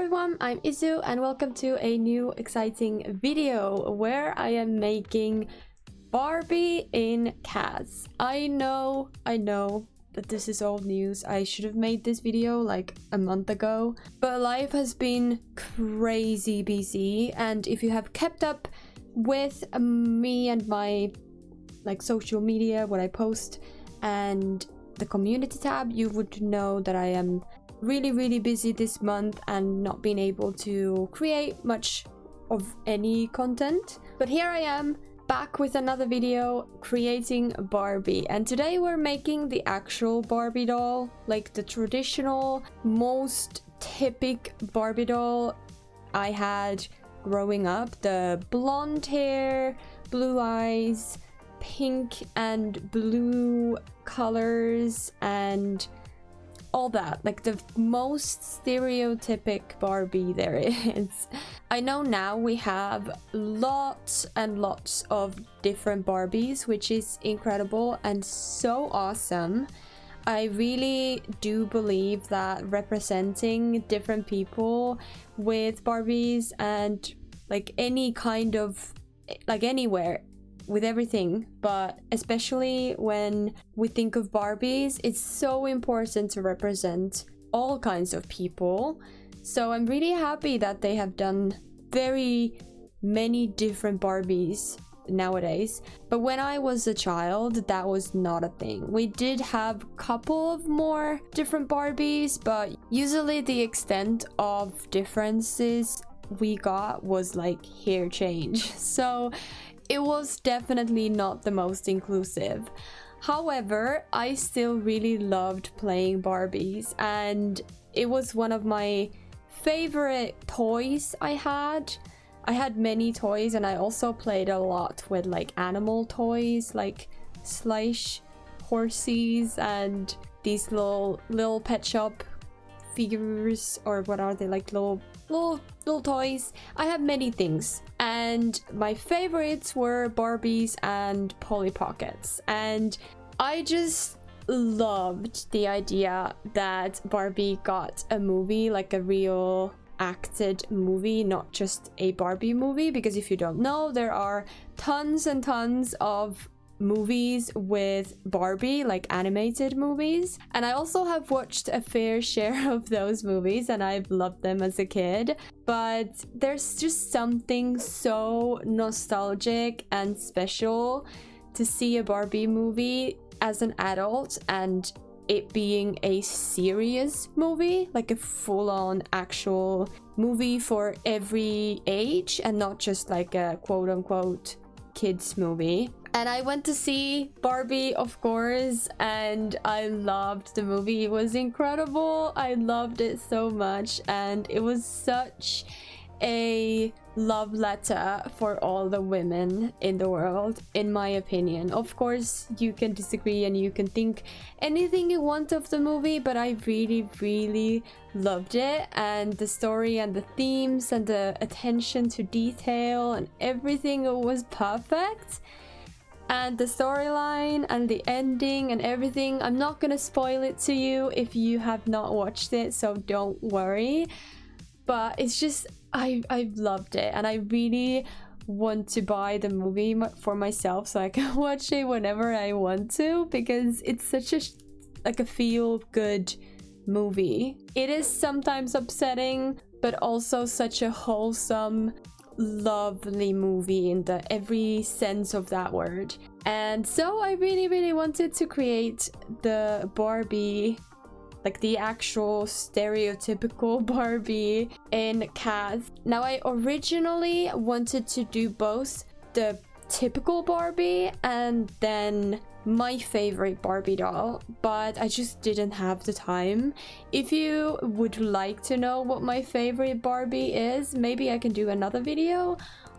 everyone, I'm Izu and welcome to a new exciting video where I am making Barbie in CAS. I know that this is old news. I should have made this video like a month ago, but life has been crazy busy, and if you have kept up with me and my social media, what I post and the community tab, you would know that I am really busy this month and not being able to create much of any content. But here I am back with another video creating Barbie, and today we're making the actual Barbie doll, like the traditional, most typical Barbie doll I had growing up. The blonde hair, blue eyes, pink and blue colors and all that, like the most stereotypic Barbie there is. I know now we have lots and lots of different Barbies, which is incredible and so awesome. I really do believe that representing different people with Barbies and like any kind of anywhere with everything, but especially when we think of Barbies, it's so important to represent all kinds of people. So I'm really happy that they have done very many different Barbies nowadays. But when I was a child, that was not a thing. We did have a couple of more different Barbies, but usually the extent of differences we got was like hair change. So it was definitely not the most inclusive. However, I still really loved playing Barbies, and it was one of my favorite toys I had. I had many toys, and I also played a lot with like animal toys, like slush horses and these little pet shop figures, or what are they, like little toys. I have many things, and my favorites were Barbies and Polly Pockets, and I just loved the idea that Barbie got a movie, like a real acted movie, not just a Barbie movie, because if you don't know, there are tons and tons of movies with Barbie, like animated movies, and I also have watched a fair share of those movies and I've loved them as a kid. But there's just something so nostalgic and special to see a Barbie movie as an adult and it being a serious movie, like a full-on actual movie for every age and not just like a quote-unquote kids movie. And I went to see Barbie, of course, and I loved the movie. It was incredible. I loved it so much, and it was such a love letter for all the women in the world, in my opinion. Of course, you can disagree and you can think anything you want of the movie, but I really loved it, and the story and the themes and the attention to detail and everything was perfect. And the storyline and the ending and everything, I'm not gonna spoil it to you if you have not watched it, so don't worry. But it's just, I loved it, and I really want to buy the movie for myself so I can watch it whenever I want to, because it's such a feel-good movie. It is sometimes upsetting, but also such a wholesome, lovely movie in the every sense of that word. And so I really wanted to create the Barbie, like the actual stereotypical Barbie in CAS. Now, I originally wanted to do both the typical Barbie and then my favorite Barbie doll, but I just didn't have the time. If you would like to know what my favorite Barbie is, maybe I can do another video,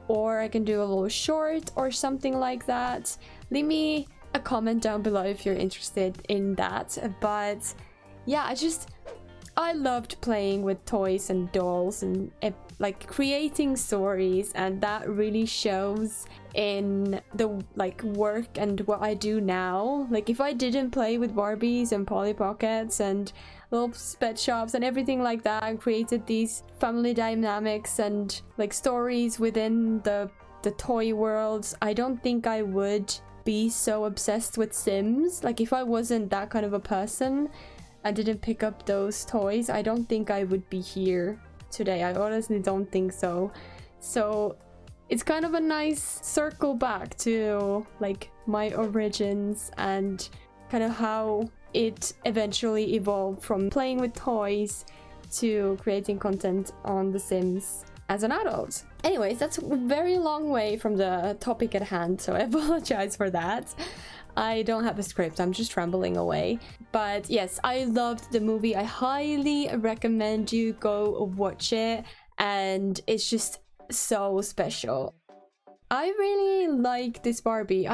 or I can do a little short or something like that. Leave me a comment down below if you're interested in that. But yeah, I loved playing with toys and dolls and like creating stories, and that really shows in the work and what I do now. Like if I didn't play with Barbies and Polly Pockets and little pet shops and everything like that, and created these family dynamics and like stories within the toy worlds, I don't think I would be so obsessed with Sims. Like if I wasn't that kind of a person and didn't pick up those toys, I don't think I would be here today. I honestly don't think so. So it's kind of a nice circle back to like my origins and kind of how it eventually evolved from playing with toys to creating content on The Sims as an adult. Anyways, that's a very long way from the topic at hand, so I apologize for that. I don't have a script, I'm just rambling away. But yes, I loved the movie. I highly recommend you go watch it, and it's just so special. I really like this Barbie.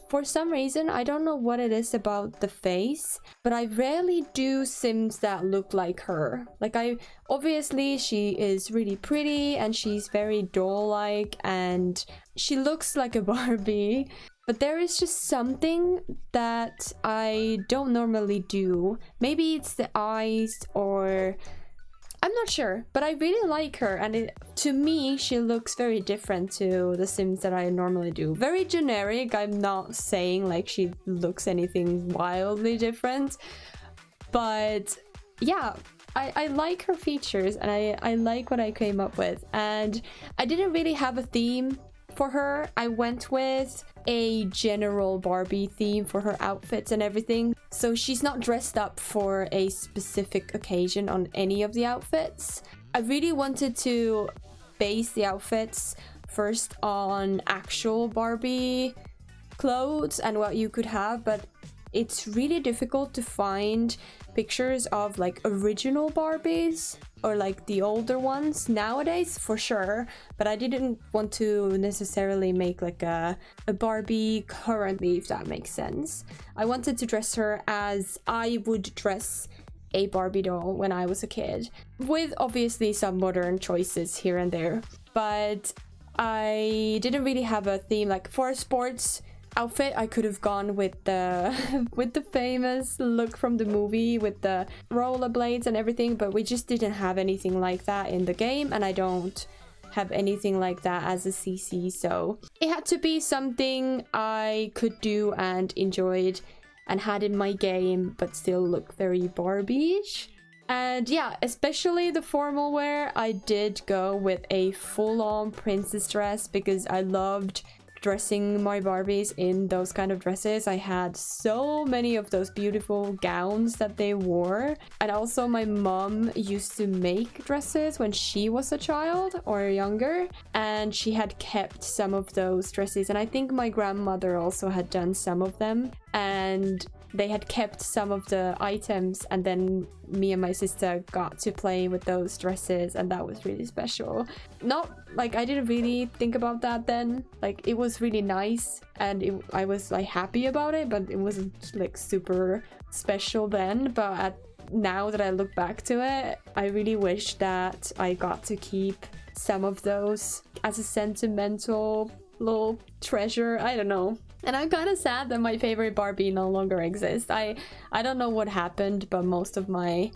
For some reason, I don't know what it is about the face, but I rarely do Sims that look like her. Like obviously she is really pretty and she's very doll-like and she looks like a Barbie, but there is just something that I don't normally do. Maybe it's the eyes, or I'm not sure, but I really like her, and to me she looks very different to the Sims that I normally do. Very generic. I'm not saying like she looks anything wildly different, but yeah, I like her features, and I like what I came up with. And I didn't really have a theme for her. I went with a general Barbie theme for her outfits and everything. So she's not dressed up for a specific occasion on any of the outfits. I really wanted to base the outfits first on actual Barbie clothes and what you could have, but it's really difficult to find pictures of like original Barbies or like the older ones nowadays, for sure. But I didn't want to necessarily make like a Barbie currently, if that makes sense. I wanted to dress her as I would dress a Barbie doll when I was a kid, with obviously some modern choices here and there. But I didn't really have a theme. Like for a sports outfit, I could have gone with the famous look from the movie with the rollerblades and everything, but we just didn't have anything like that in the game, and I don't have anything like that as a CC, so it had to be something I could do and enjoyed and had in my game, but still look very Barbie-ish. And yeah, especially the formal wear, I did go with a full-on princess dress because I loved dressing my Barbies in those kind of dresses. I had so many of those beautiful gowns that they wore. And also my mom used to make dresses when she was a child or younger, and she had kept some of those dresses, and I think my grandmother also had done some of them, and they had kept some of the items, and then me and my sister got to play with those dresses, and that was really special. Not like I didn't really think about that then. Like it was really nice, and I was like happy about it, but it wasn't like super special then. But now that I look back to it, I really wish that I got to keep some of those as a sentimental little treasure. I don't know. And I'm kind of sad that my favorite Barbie no longer exists. I don't know what happened, but most of my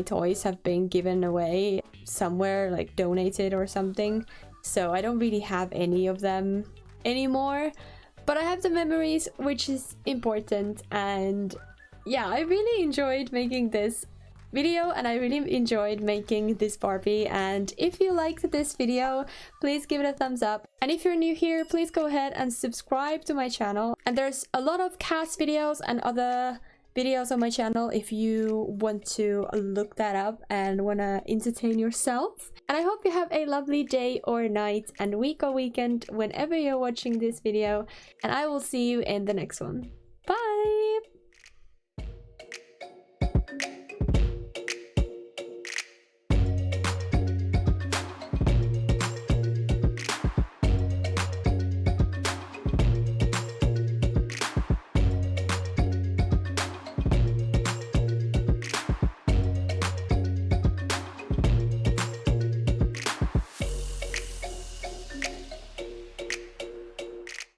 toys have been given away somewhere, like donated or something. So I don't really have any of them anymore. But I have the memories, which is important. And yeah, I really enjoyed making this video, and I really enjoyed making this Barbie. And if you liked this video, please give it a thumbs up, and if you're new here, please go ahead and subscribe to my channel. And there's a lot of CAS videos and other videos on my channel if you want to look that up and want to entertain yourself. And I hope you have a lovely day or night and week or weekend whenever you're watching this video, and I will see you in the next one.